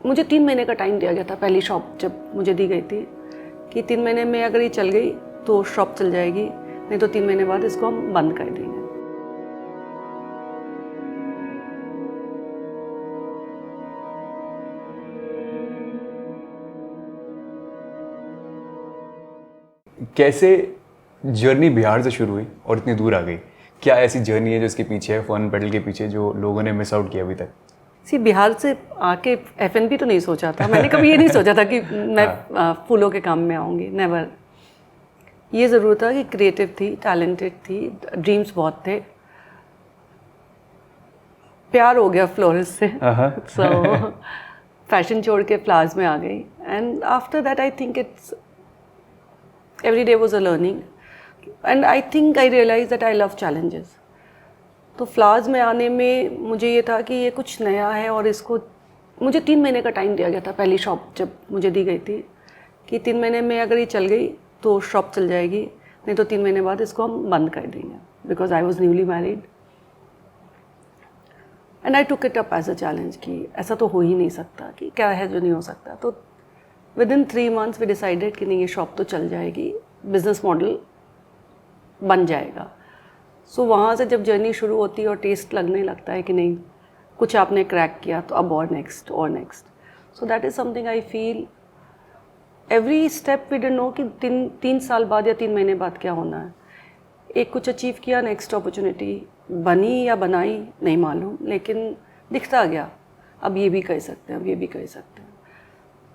मुझे 3 महीने का टाइम दिया गया था पहली शॉप जब मुझे दी गई थी कि 3 महीने में अगर ये चल गई तो शॉप चल जाएगी, नहीं तो 3 महीने बाद इसको हम बंद कर देंगे। कैसे जर्नी बिहार से शुरू हुई और इतनी दूर आ गई? क्या ऐसी जर्नी है जो इसके पीछे है, फन पेडल के पीछे, जो लोगों ने मिस आउट किया अभी तक? बिहार से आके F&B तो नहीं सोचा था मैंने, कभी ये नहीं सोचा था कि मैं फूलों के काम में आऊँगी, नेवर। ये ज़रूर था कि क्रिएटिव थी, टैलेंटेड थी, ड्रीम्स बहुत थे। प्यार हो गया फ्लोरिस्ट से, सो फैशन छोड़ के फ्लावर्स में आ गई। And after that I think it's every day was a learning and I think I realized that I love challenges। तो फ्लावर्स में आने में मुझे ये था कि ये कुछ नया है और इसको मुझे 3 महीने का टाइम दिया गया था पहली शॉप जब मुझे दी गई थी कि 3 महीने में अगर ये चल गई तो शॉप चल जाएगी, नहीं तो 3 महीने बाद इसको हम बंद कर देंगे, because I was newly married and I took it up as a challenge कि ऐसा तो हो ही नहीं सकता, कि क्या है जो नहीं हो सकता। तो विदिन 3 months वी डिसाइडेड कि नहीं ये शॉप तो चल जाएगी, बिजनेस मॉडल बन जाएगा। सो वहाँ से जब जर्नी शुरू होती है और टेस्ट लगने लगता है कि नहीं कुछ आपने क्रैक किया तो अब और नेक्स्ट और next. So that is something I feel every step we don't know कि 3 साल बाद या 3 महीने बाद क्या होना है। एक कुछ अचीव किया, नेक्स्ट अपॉर्चुनिटी बनी या बनाई नहीं मालूम, लेकिन दिखता गया अब ये भी कर सकते हैं, अब ये भी कर सकते हैं।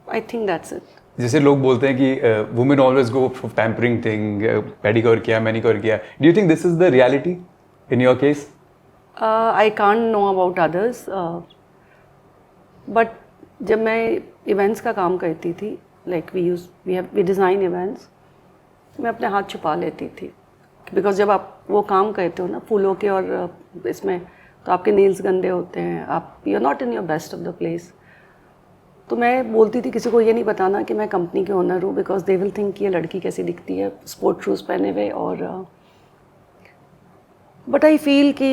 I think that's it. जैसे लोग बोलते हैं कि women always go for pampering thing, pedicure किया, मैनिक्योर किया। Do you think this is the reality in your case? I can't know about others, but जब मैं इवेंट्स का काम करती थी, लाइक वी डिज़ाइन इवेंट्स, मैं अपने हाथ छुपा लेती थी, बिकॉज जब आप वो काम करते हो ना फूलों के और इसमें, तो आपके नेल्स गंदे होते हैं, आप you are not in your best of the place. तो मैं बोलती थी किसी को ये नहीं बताना कि मैं कंपनी के ओनर हूँ, बिकॉज दे विल थिंक कि ये लड़की कैसी दिखती है स्पोर्ट शूज़ पहने हुए। और बट आई फील कि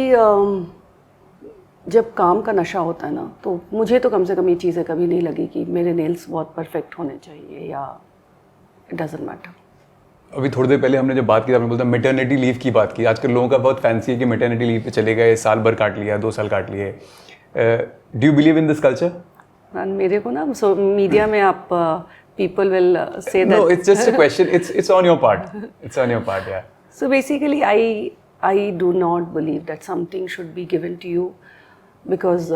जब काम का नशा होता है ना, तो मुझे तो कम से कम ये चीज़ें कभी नहीं लगी कि मेरे नेल्स बहुत परफेक्ट होने चाहिए या इट डजेंट मैटर। अभी थोड़ी देर पहले हमने जब बात की, आपने बोलता मैटरनिटी लीव की बात की। आजकल लोगों का बहुत फैंसी है कि मैटरनिटी लीव पे चले गए, साल भर काट लिया, 2 साल काट लिए। Do you believe in this culture? मेरे को ना मीडिया में आप people will say that. No, it's just a question. It's on your part. It's on your part, yeah. So basically, I do not believe that something should be given to you because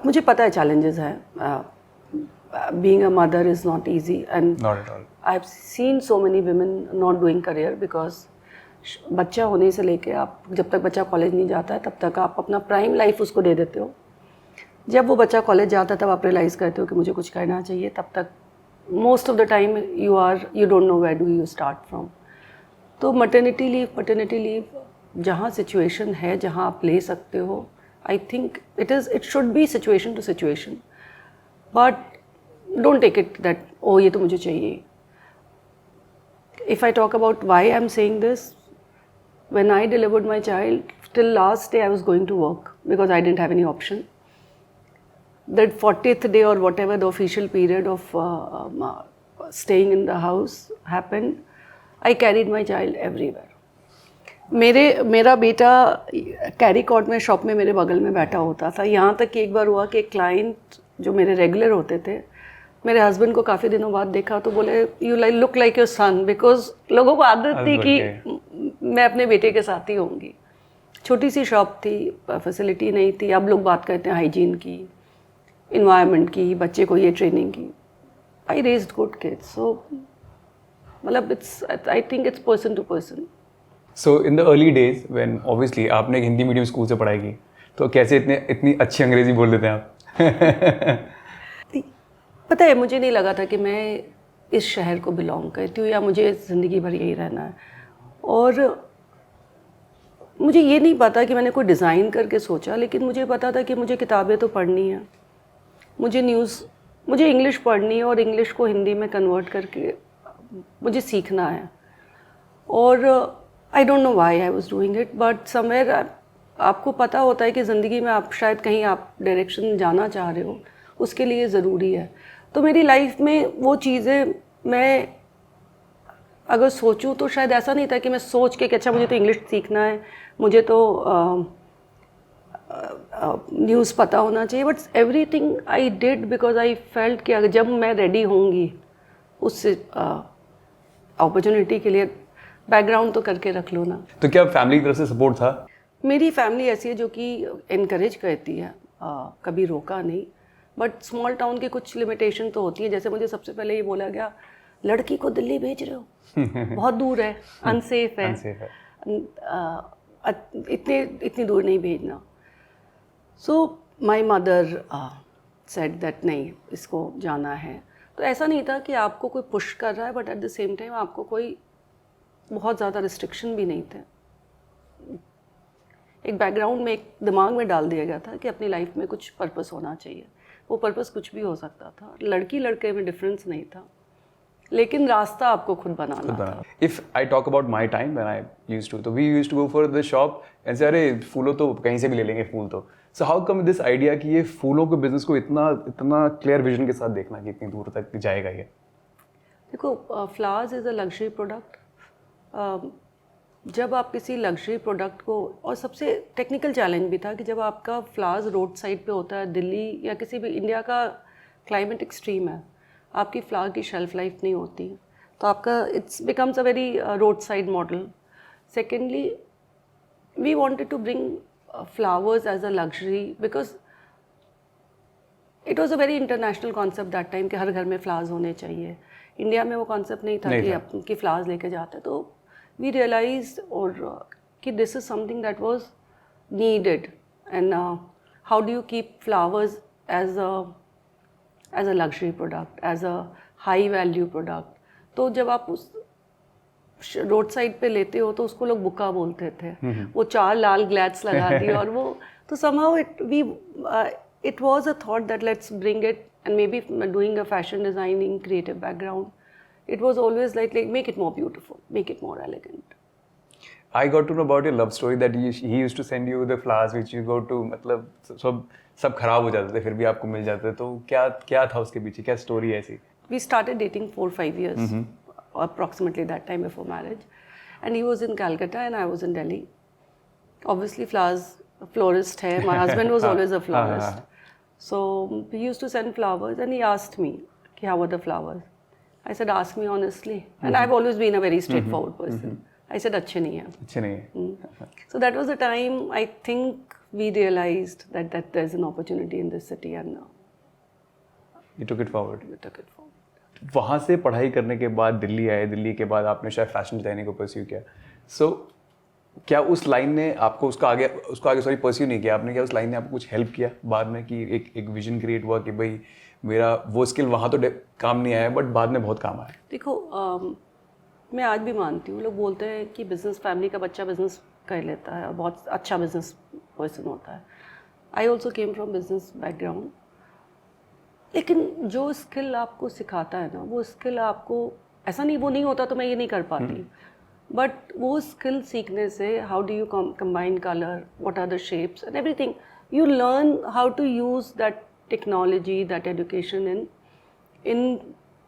मुझे पता है challenges है. Being a mother is not easy and not at all. I've seen so many women not doing career because बच्चा होने से लेके आप जब तक बच्चा कॉलेज नहीं जाता है तब तक आप अपना प्राइम लाइफ उसको दे देते हो। जब वो बच्चा कॉलेज जाता है तब आप रियलाइज़ करते हो कि मुझे कुछ करना चाहिए। तब तक most of the time you don't know where do you start from. तो मटर्निटी लीव जहाँ सिचुएशन है, जहाँ आप ले सकते हो, I think it should be situation to situation, but don't take it that ओ ये तो मुझे चाहिए। If I talk about why I am saying this, when I delivered my child till last day I was going to work because I didn't have any option. That 40th day or whatever the official period of staying in the house happened, I carried my child everywhere. मेरा बेटा carry court में shop में मेरे बगल में बैठा होता था। यहाँ तक कि एक बार हुआ कि एक क्लाइंट जो मेरे रेगुलर होते थे, मेरे हस्बैंड को काफ़ी दिनों बाद देखा तो बोले you look like your son, because लोगों को आदत थी कि मैं अपने बेटे के साथ ही होंगी। छोटी सी शॉप थी, फैसिलिटी नहीं थी। अब लोग बात करते हैं हाइजीन की, इन्वायरमेंट की, बच्चे को ये ट्रेनिंग की। I raised good kids, so मतलब I think it's person to person. So in the early days when obviously आपने एक हिंदी मीडियम स्कूल से पढ़ाई की, तो कैसे इतनी अच्छी अंग्रेजी बोल लेते हैं आप? पता है, मुझे नहीं लगा था कि मैं इस शहर को बिलोंग करती हूँ या मुझे ज़िंदगी भर यही रहना है। और मुझे ये नहीं पता कि मैंने कोई डिज़ाइन करके सोचा, लेकिन मुझे पता था कि मुझे किताबें तो पढ़नी है, मुझे इंग्लिश पढ़नी है और इंग्लिश को हिंदी में कन्वर्ट करके मुझे सीखना है। और I don't know why I was doing it, but somewhere आपको पता होता है कि ज़िंदगी में आप शायद कहीं आप डायरेक्शन जाना चाह रहे हो, उसके लिए ज़रूरी है। तो मेरी लाइफ में वो चीज़ें मैं अगर सोचूं तो शायद ऐसा नहीं था कि मैं सोच के कि अच्छा मुझे तो इंग्लिश सीखना है, मुझे तो न्यूज़ पता होना चाहिए, but everything I did because I felt कि अगर जब मैं रेडी होंगी उस अपॉर्चुनिटी के लिए बैकग्राउंड तो करके रख लो ना। तो क्या फैमिली की तरफ से सपोर्ट था? मेरी फैमिली ऐसी है जो कि इनकरेज करती है, कभी रोका नहीं, बट स्मॉल टाउन की कुछ लिमिटेशन तो होती है। जैसे मुझे सबसे पहले ये बोला गया, लड़की को दिल्ली भेज रहे हो, बहुत दूर है, अनसेफ है, इतनी दूर नहीं भेजना। सो माई मदर सेड दैट नहीं, इसको जाना है। तो ऐसा नहीं था कि आपको कोई पुश कर रहा है, but at the same time आपको कोई बहुत ज़्यादा रिस्ट्रिक्शन भी नहीं थे। एक बैकग्राउंड में, एक दिमाग में डाल दिया गया था कि अपनी लाइफ में कुछ पर्पस होना चाहिए। वो पर्पस कुछ भी हो सकता था, लड़की लड़के में डिफरेंस नहीं था, लेकिन रास्ता आपको खुद बनाना था। If I talk about my time when I used to, तो we used to go for the shop ऐसे, अरे फूलों तो कहीं से भी ले लेंगे फूल तो। So how come this idea कि ये फूलों के बिजनेस को इतना क्लियर विजन के साथ देखना कि इतनी दूर तक जाएगा ये? देखो, flowers is a luxury product. जब आप किसी लग्जरी प्रोडक्ट को, और सबसे टेक्निकल चैलेंज भी था कि जब आपका फ्लावर्स रोड साइड पे होता है, दिल्ली या किसी भी, इंडिया का क्लाइमेट एक्सट्रीम है, आपकी फ्लावर की शेल्फ लाइफ नहीं होती, तो आपका it's becomes a very road side model. Secondly, we wanted to bring flowers as a luxury because it was a very international concept that time कि हर घर में flowers होने चाहिए। इंडिया में वो कॉन्सेप्ट नहीं था कि फ्लावर्स लेके जाते। तो वी रियलाइज और कि this is something that was needed, and how do you keep flowers as a luxury product, as a high value product. तो जब आप उस रोड साइड पे लेते हो तो उसको लोग बुक्का बोलते थे, वो 4 लाल ग्लैड्स लगा दिए और वो, तो somehow it was a thought that let's bring it, and maybe doing a fashion designing creative background, it was always like make it more beautiful, make it more elegant. I got to know about your love story that he used to send you the flowers which you go to, मतलब सब खराब हो जाते थे फिर भी आपको मिल जाते थे, तो क्या था उसके पीछे, क्या स्टोरी है ऐसी? We started dating 4-5 years, approximately that time before marriage, and he was in Calcutta and I was in Delhi. Obviously florist hai, my husband was always a florist, so he used to send flowers and he asked me how are the flowers. I said, ask me honestly, and I've always been a very straightforward person. I said, अच्छे नहीं है. So that was the time I think we realized that there's an opportunity in this city, and you took it forward. we took it forward. वहाँ से पढ़ाई करने के बाद दिल्ली आए, दिल्ली के बाद आपने शायद फैशन डिजाइनिंग को परस्यू किया। सो क्या उस लाइन ने आपको उसको आगे परस्यू नहीं किया आपने, क्या उस लाइन ने आपको कुछ हेल्प किया बाद में कि एक विजन क्रिएट हुआ कि भाई मेरा वो स्किल वहाँ तो काम नहीं आया बट बाद में बहुत काम आया? देखो, मैं आज भी मानती हूँ, लोग बोलते हैं कि बिजनेस, फैमिली का बच्चा बिजनेस कर लेता है और बहुत अच्छा बिजनेस पर्सन होता है। I also came from business background, लेकिन जो स्किल आपको सिखाता है ना, वो स्किल आपको, ऐसा नहीं वो नहीं होता तो मैं ये नहीं कर पाती, बट वो स्किल सीखने से how do you combine colour, what are the shapes and everything, you learn how to use that technology, that education in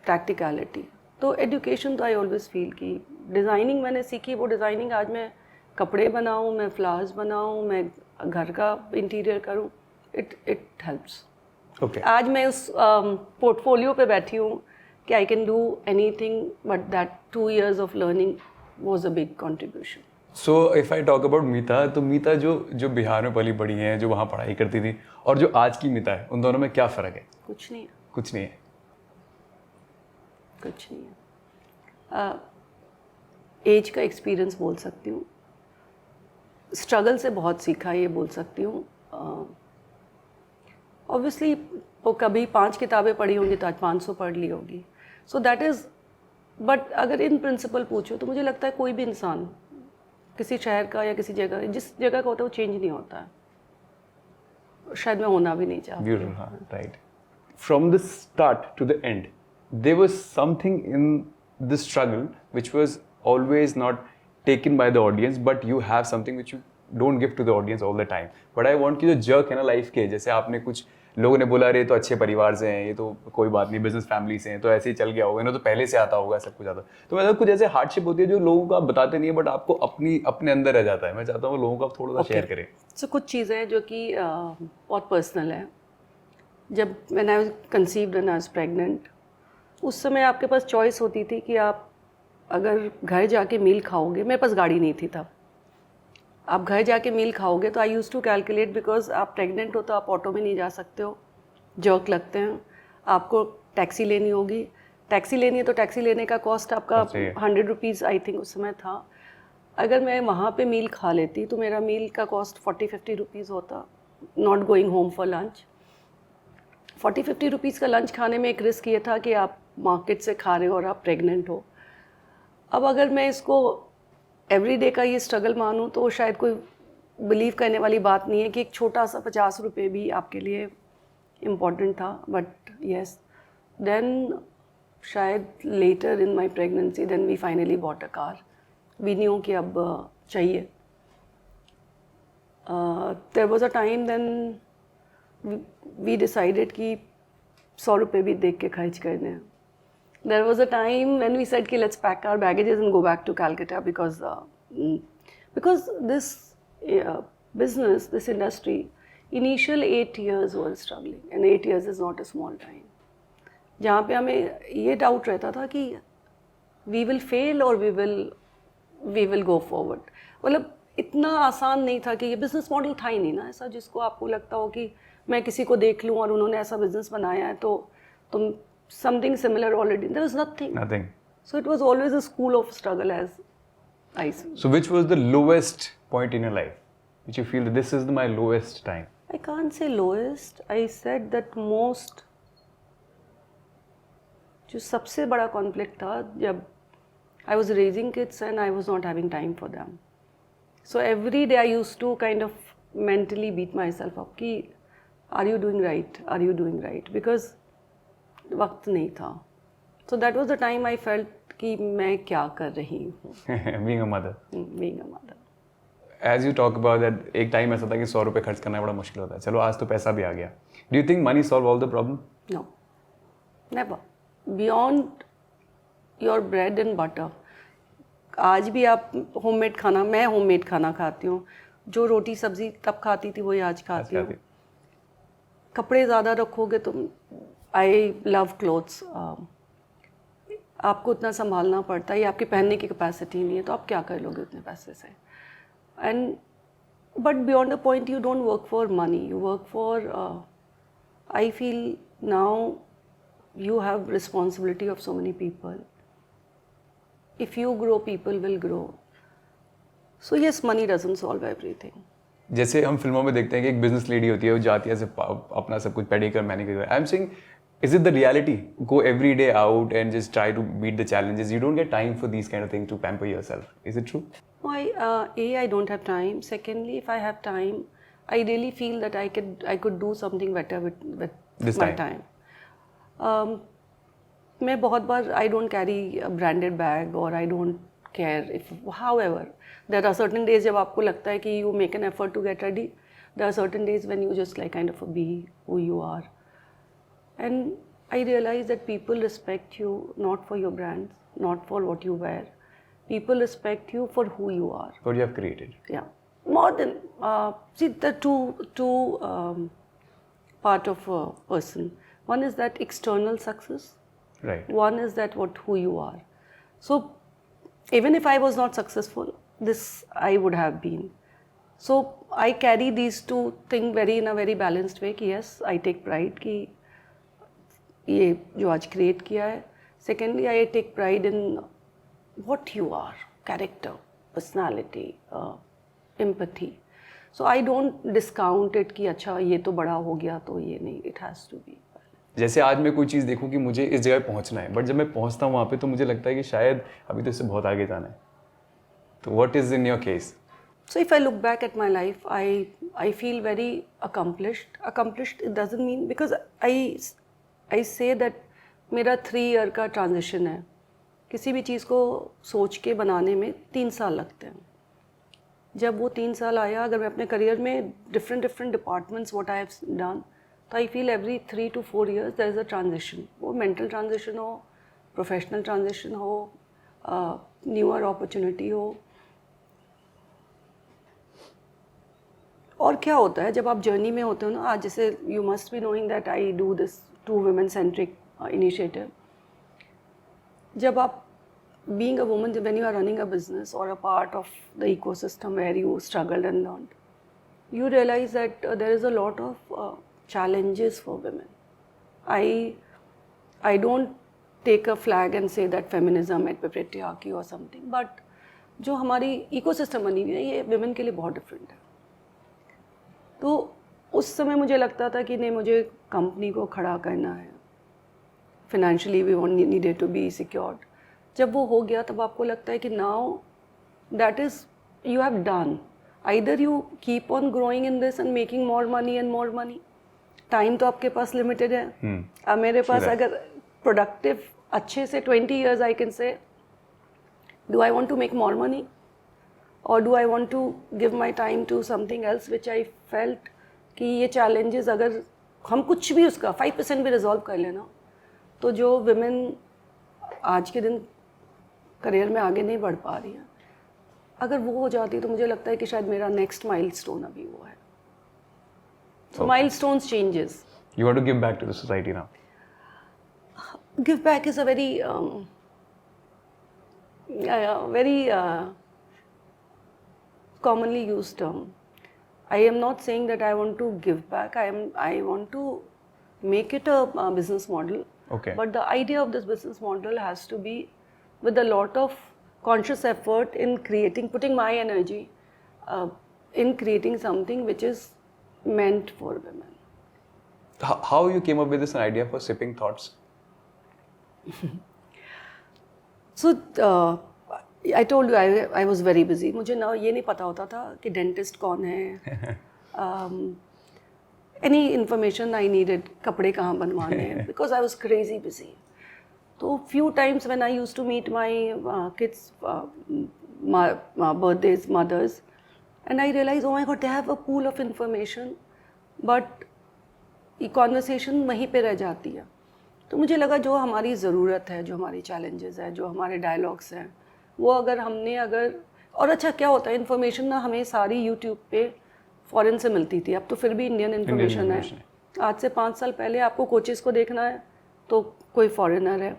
practicality. तो एजुकेशन तो आई ऑलवेज फील कि डिज़ाइनिंग मैंने सीखी, वो डिज़ाइनिंग आज मैं कपड़े बनाऊँ, मैं फ्लावर्स बनाऊँ, मैं घर का इंटीरियर करूँ, इट हेल्प्स। Okay. आज मैं उस पोर्टफोलियो पे बैठी हूँ कि I can do anything, but that 2 years of learning was a big contribution. So if I talk about Meeta, तो मीता जो बिहार में पली बड़ी है, जो वहाँ पढ़ाई करती थी, और जो आज की मीता है, उन दोनों में क्या फ़र्क है? कुछ नहीं है। कुछ नहीं है। कुछ नहीं है। एज का एक्सपीरियंस बोल सकती हूँ, स्ट्रगल से बहुत सीखा ये बोल सकती हूँ। ऑब्वियसली वो कभी 5 किताबें पढ़ी होंगी तो आज 500 पढ़ ली होगी, सो दैट इज़, बट अगर इन प्रिंसिपल पूछो तो मुझे लगता है कोई भी इंसान किसी शहर का या किसी जगह, जिस जगह का होता है वो चेंज नहीं होता है, शायद मैं होना भी नहीं चाहती। ब्यूटीफुल, हाँ, right. From the start to the end there was something in the struggle which was always not taken by the audience, but you have something which you don't give to the audience all the time. But I want कि जो jerk है ना life के, जैसे आपने कुछ लोगों ने बोला अरे ये तो अच्छे परिवार से हैं, ये तो कोई बात नहीं, बिजनेस फैमिली से हैं, तो ऐसे ही चल गया होगा, इन्हें तो पहले से आता होगा सब कुछ आता। तो मतलब कुछ ऐसे हार्डशिप होती है जो लोगों को आप बताते नहीं है बट आपको अपने अंदर रह जाता है। मैं चाहता हूँ लोगों को आप थोड़ा सा शेयर करें। सो कुछ चीज़ें हैं जो कि बहुत पर्सनल है। जब when I was conceived and I was pregnant, उस समय आपके पास चॉइस होती थी कि आप अगर घर जाके मील खाओगे, मेरे पास गाड़ी नहीं थी तब, आप घर जाके मील खाओगे तो आई यूज़ टू कैलकुलेट, बिकॉज आप प्रेग्नेंट हो तो आप ऑटो में नहीं जा सकते हो, जर्क लगते हैं, आपको टैक्सी लेनी होगी, टैक्सी लेनी है तो टैक्सी लेने का कॉस्ट आपका 100 रुपीज़ आई थिंक उस समय था। अगर मैं वहाँ पे मील खा लेती तो मेरा मील का कॉस्ट 40-50 रुपीज़ होता, not going home for lunch. 40-50 rupees का लंच खाने में एक रिस्क ये था कि आप मार्केट से खा रहे हो और आप प्रेग्नेंट हो। अब अगर मैं इसको एवरीडे का ये स्ट्रगल मानूँ तो शायद कोई बिलीव करने वाली बात नहीं है कि एक छोटा सा 50 रुपये भी आपके लिए इम्पॉर्टेंट था। बट येस, देन शायद later in my pregnancy then we finally bought a car. We knew कि अब चाहिए। There was a time then we decided कि 100 रुपये भी देख के खर्च करने हैं। There was a time when we said, let's pack our baggages and go back to Calcutta because this business, this industry, initial 8 years was struggling, and 8 years is not a small time. जहाँ पे हमें ये doubt रहता था कि we will fail or we will go forward. मतलब इतना आसान नहीं था कि ये बिजनेस मॉडल था ही नहीं ना ऐसा जिसको आपको लगता हो कि मैं किसी को देख लूँ और उन्होंने ऐसा बिजनेस बनाया है तो तुम something similar already. There was nothing. So it was always a school of struggle, as I see. So which was the lowest point in your life which you feel that this is my lowest time? I can't say lowest. I said that most जो सबसे बड़ा conflict था जब I was raising kids and I was not having time for them. So every day I used to kind of mentally beat myself up कि are you doing right? Are you doing right? Because वक्त नहीं था। So that was the time I felt कि मैं क्या कर रही हूँ। Being a mother. Being a mother. As you talk about that, एक टाइम ऐसा था कि 100 रुपये खर्च करना बड़ा मुश्किल होता है। चलो आज तो पैसा भी आ गया। Do you think money solve all the problem? No, never. Beyond your bread and butter. आज भी आप होममेड खाना, मैं होममेड खाना खाती हूँ। जो रोटी सब्जी तब खाती थी वही आज खाती हूँ। कपड़े ज़्यादा रखोगे तो आई लव क्लोथ्स। आपको उतना संभालना पड़ता है, ये आपकी पहनने की कैपेसिटी नहीं है तो आप क्या कर लोगे उतने पैसे से। And but beyond the point you don't work for money, you work for I feel now you have responsibility of so many people. If you grow, people will grow. So yes, money doesn't solve everything. जैसे हम फिल्मों में देखते हैं कि एक business lady होती है, वो जाती है अपना सब कुछ pedicure manicure. I am saying, is it the reality? Go every day out and just try to meet the challenges. You don't get time for these kind of things to pamper yourself. Is it true? I don't have time. Secondly, if I have time, I really feel that I could do something better with This my time. मैं बहुत बार I don't carry a branded bag or I don't care if, however, there are certain days जब आपको लगता है कि you make an effort to get ready. There are certain days when you just like kind of be who you are. And I realize that people respect you not for your brands, not for what you wear. People respect you for who you are. What you have created. Yeah, more than see the two part of a person. One is that external success. Right. One is that who you are. So even if I was not successful, this I would have been. So I carry these two things in a very balanced way. कि yes, I take pride कि ये जो आज create किया है. Secondly, I take pride in what you are, character, personality, empathy. So I don't discount it कि अच्छा ये तो बड़ा हो गया तो ये नहीं. It has to be. जैसे आज मैं कोई चीज़ देखूं कि मुझे इस जगह पहुंचना है, बट जब मैं पहुंचता हूं वहाँ पे तो मुझे लगता है कि शायद अभी तो इससे बहुत आगे जाना है। तो what is in your case? So if I look back at my life, I feel very accomplished. Accomplished it doesn't mean because I say that मेरा 3 year का transition है। किसी भी चीज़ को सोच के बनाने में 3 साल लगते हैं। जब वो 3 साल आया, अगर मैं अपने करियर में different departments what I have done, तो I feel every 3 to 4 years there is a transition, वो मेंटल ट्रांजिशन हो, प्रोफेशनल ट्रांजिशन हो, न्यूअर अपॉर्चुनिटी हो। और क्या होता है जब आप जर्नी में होते हो ना, आज जैसे you must be knowing that I do this 2 women centric initiative. जब आप being a woman, when you are running a business or a part of the ecosystem where you struggled and learned, you realize that there is a lot of challenges for women. I don't take a flag and say that feminism at patriarchy or something, but जो हमारी ecosystem बनी हुई है ये women के लिए बहुत different है। तो उस समय मुझे लगता था कि नहीं, मुझे कंपनी को खड़ा करना है, financially we needed to be secured। जब वो हो गया तब आपको लगता है कि now that is you have done, either you keep on growing in this and making more money and more money. Time तो आपके पास लिमिटेड है। अब मेरे पास अगर प्रोडक्टिव अच्छे से 20 years I can say, do I want to make more money और do I want to give my time to something else which I felt कि ये चैलेंजेस अगर हम कुछ भी उसका 5% भी रिजॉल्व कर लेना, तो जो विमेन आज के दिन करियर में आगे नहीं बढ़ पा रही है, अगर वो हो जाती तो मुझे लगता है कि शायद मेरा नेक्स्ट माइलस्टोन अभी वो है। So milestones changes. You want to give back to the society now? Give back is a very commonly used term. I am not saying that I want to give back. I want to make it a business model. Okay. But the idea of this business model has to be with a lot of conscious effort in putting my energy in creating something which is meant for women. How you came up with this idea for Sipping Thoughts? So I told you I was very busy. मुझे ना ये नहीं पता होता था कि dentist कौन है, any information I needed, कपड़े कहाँ बनवाने हैं, because I was crazy busy. तो few times when I used to meet my kids' birthdays, mothers, and I realized, oh my God, they have a pool of information, but ये conversation वहीं पे रह जाती है। तो मुझे लगा जो हमारी ज़रूरत है, जो हमारी challenges है, जो हमारे dialogues हैं, वो अगर और अच्छा क्या होता है, इन्फॉर्मेशन ना हमें सारी यूट्यूब पे फॉरेन से मिलती थी, अब तो फिर भी इंडियन इन्फॉर्मेशन है। आज से 5 साल पहले आपको कोचेस को देखना है तो कोई फॉरेनर है,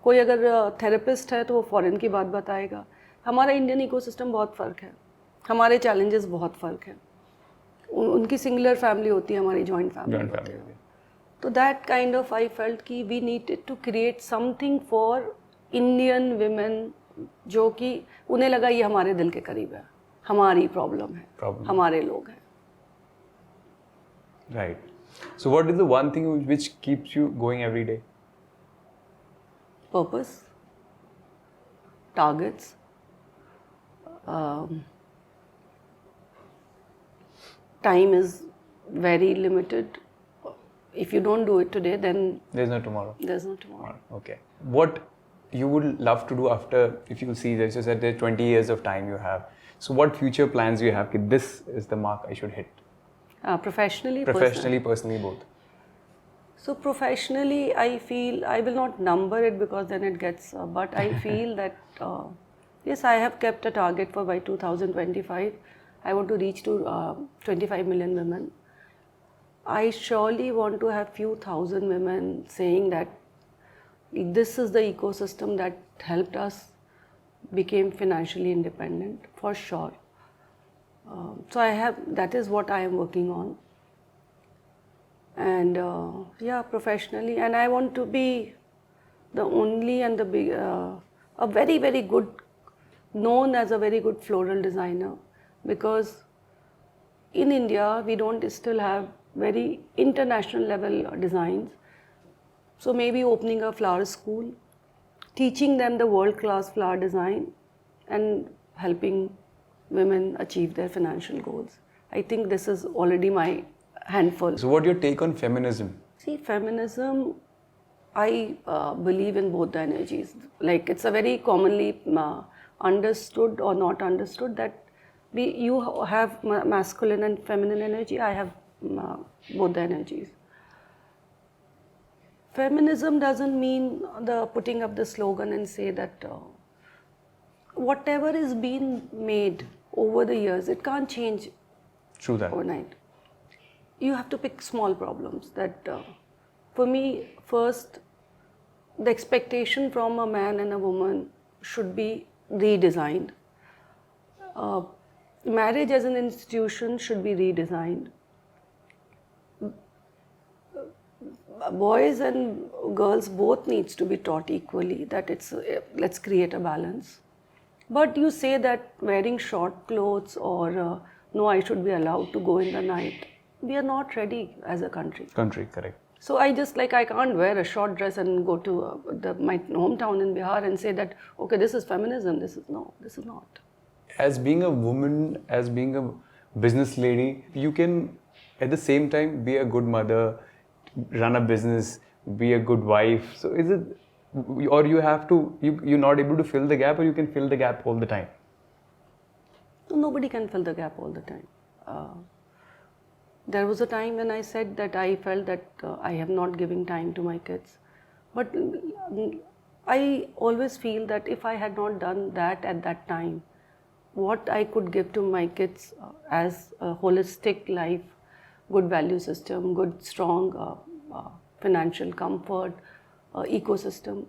कोई अगर थेरेपिस्ट है तो वो फॉरेन की बात बताएगा। हमारा इंडियन इकोसिस्टम बहुत फ़र्क है, हमारे चैलेंजेस बहुत फ़र्क है। उनकी सिंगुलर फैमिली होती है, हमारी जॉइंट फैमिली होती है। तो that kind of I felt कि we needed to create something for Indian women, जो कि उन्हें लगा ये हमारे दिल के करीब है, हमारी प्रॉब्लम है, हमारे लोग हैं। Right. So what is the one thing which keeps you going every day? Purpose, targets, time is very limited. If you don't do it today, then There's no tomorrow. there's no tomorrow. Okay. What you would love to do after, if you see, as you said, there's 20 years of time you have. So what future plans you have? That this is the mark I should hit. Professionally, Personally, both. So professionally, I feel, I will not number it because then it gets, but I feel that, yes, I have kept a target for by 2025. I want to reach to 25 million women. I surely want to have few thousand women saying that this is the ecosystem that helped us became financially independent, for sure. So that is what I am working on. And yeah, professionally, and I want to be the only and the big, a very, very good, known as a very good floral designer, because in India we don't still have very international level designs. So maybe opening a flower school, teaching them the world class flower design and helping women achieve their financial goals. I think this is already my handful. So what's your take on feminism? See, feminism, I believe in both the energies. Like, it's a very commonly understood or not understood that you have masculine and feminine energy. I have both the energies. Feminism doesn't mean the putting up the slogan and say that whatever is being made over the years, it can't change True that. overnight. You have to pick small problems that for me, first, the expectation from a man and a woman should be redesigned. Marriage as an institution should be redesigned. Boys and girls both needs to be taught equally that it's let's create a balance. But you say that wearing short clothes or no, I should be allowed to go in the night. We are not ready as a country. Correct. So I just I can't wear a short dress and go to my hometown in Bihar and say that, okay, this is feminism. This is not. As being a woman, as being a business lady, you can at the same time be a good mother, run a business, be a good wife. So is it, or you have to, you're not able to fill the gap, or you can fill the gap all the time? No, nobody can fill the gap all the time. There was a time when I said that I felt that I am not giving time to my kids. But I always feel that if I had not done that at that time, what I could give to my kids as a holistic life, good value system, good strong financial comfort, ecosystem.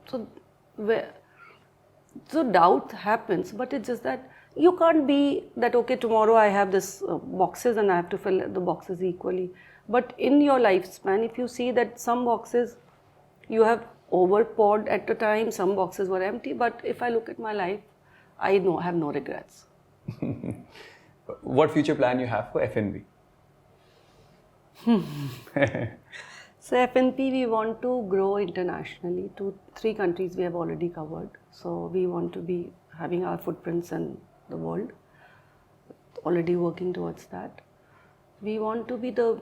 So doubt happens, but it's just that you can't be that, okay, tomorrow I have this boxes and I have to fill the boxes equally. But in your lifespan, if you see that some boxes you have overpoured at the time, some boxes were empty, but if I look at my life, I have no regrets. What future plan you have for FNB? So FNP, we want to grow internationally. 3 countries we have already covered. So we want to be having our footprints in the world. Already working towards that. We want to be the,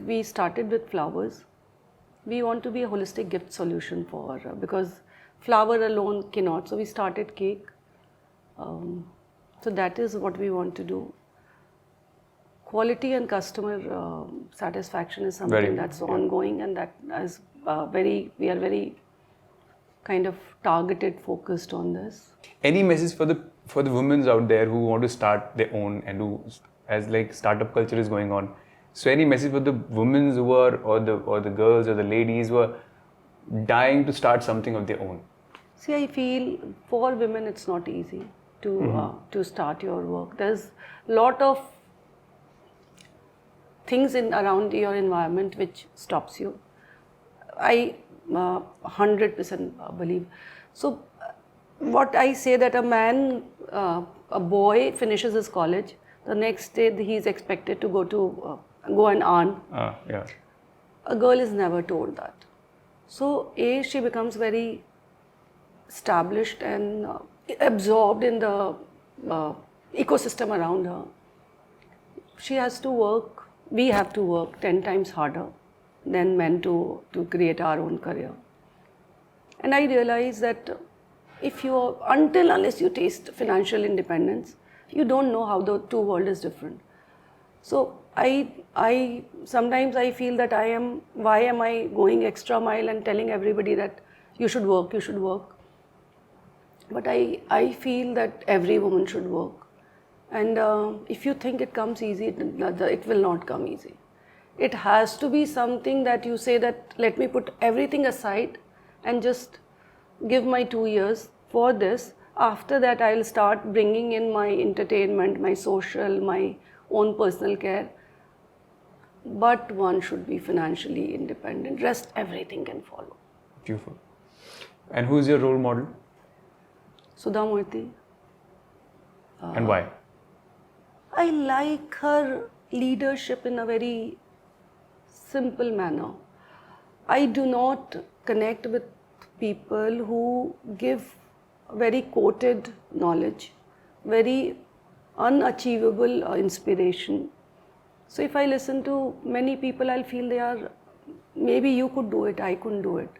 we started with flowers. We want to be a holistic gift solution for, because flower alone cannot. So we started cake. So that is what we want to do. Quality and customer satisfaction is something that's ongoing, and that is we are very kind of targeted, focused on this. Any message for the women out there who want to start their own and who, as like startup culture is going on? So any message for the women who are, or the girls or the ladies who are dying to start something of their own? See, I feel for women it's not easy to start your work. There's a lot of things around your environment which stops you. I 100% believe. So what I say that a boy finishes his college, the next day he is expected to go and earn. A girl is never told that. So she becomes very established and absorbed in the ecosystem around her. She has to work. We have to work 10 times harder than men to create our own career. And I realize that unless you taste financial independence, you don't know how the two worlds is different. So I sometimes I feel that why am I going extra mile and telling everybody that you should work. But I feel that every woman should work. And if you think it comes easy, it will not come easy. It has to be something that you say that let me put everything aside and just give my 2 years for this. After that, I'll start bringing in my entertainment, my social, my own personal care. But one should be financially independent. Rest, everything can follow. Beautiful. And who is your role model? Sudha Murthy. And why? I like her leadership in a very simple manner. I do not connect with people who give very quoted knowledge, very unachievable inspiration. So if I listen to many people, I'll feel maybe you could do it, I couldn't do it.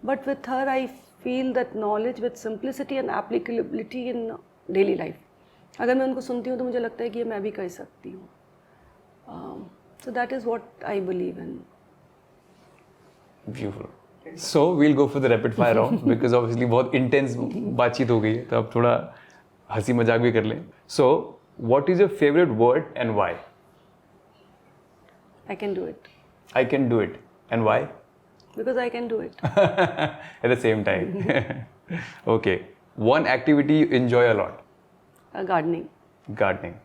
But with her, I feel that knowledge with simplicity and applicability in daily life. अगर मैं उनको सुनती हूँ तो मुझे लगता है कि ये मैं भी कर सकती हूँ. So that is what I believe in. Beautiful. So we'll go for the rapid fire round because obviously बहुत intense बातचीत हो गई है तो अब थोड़ा हंसी मजाक भी कर लें. So what is your favorite word and why? I can do it. I can do it. And why? Because I can do it. At the same time. Okay. One activity you enjoy a lot. Gardening. Gardening.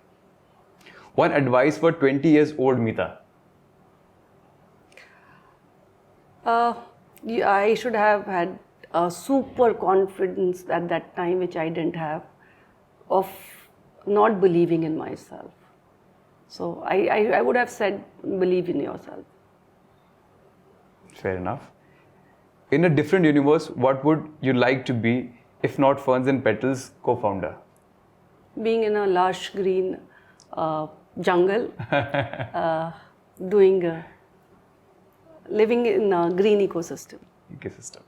One advice for 20 years old Meeta. I should have had a super confidence at that time, which I didn't have, of not believing in myself. So I would have said, believe in yourself. Fair enough. In a different universe, what would you like to be if not Ferns and Petals co-founder? Being in a lush green jungle, doing living in a green ecosystem. Ecosystem.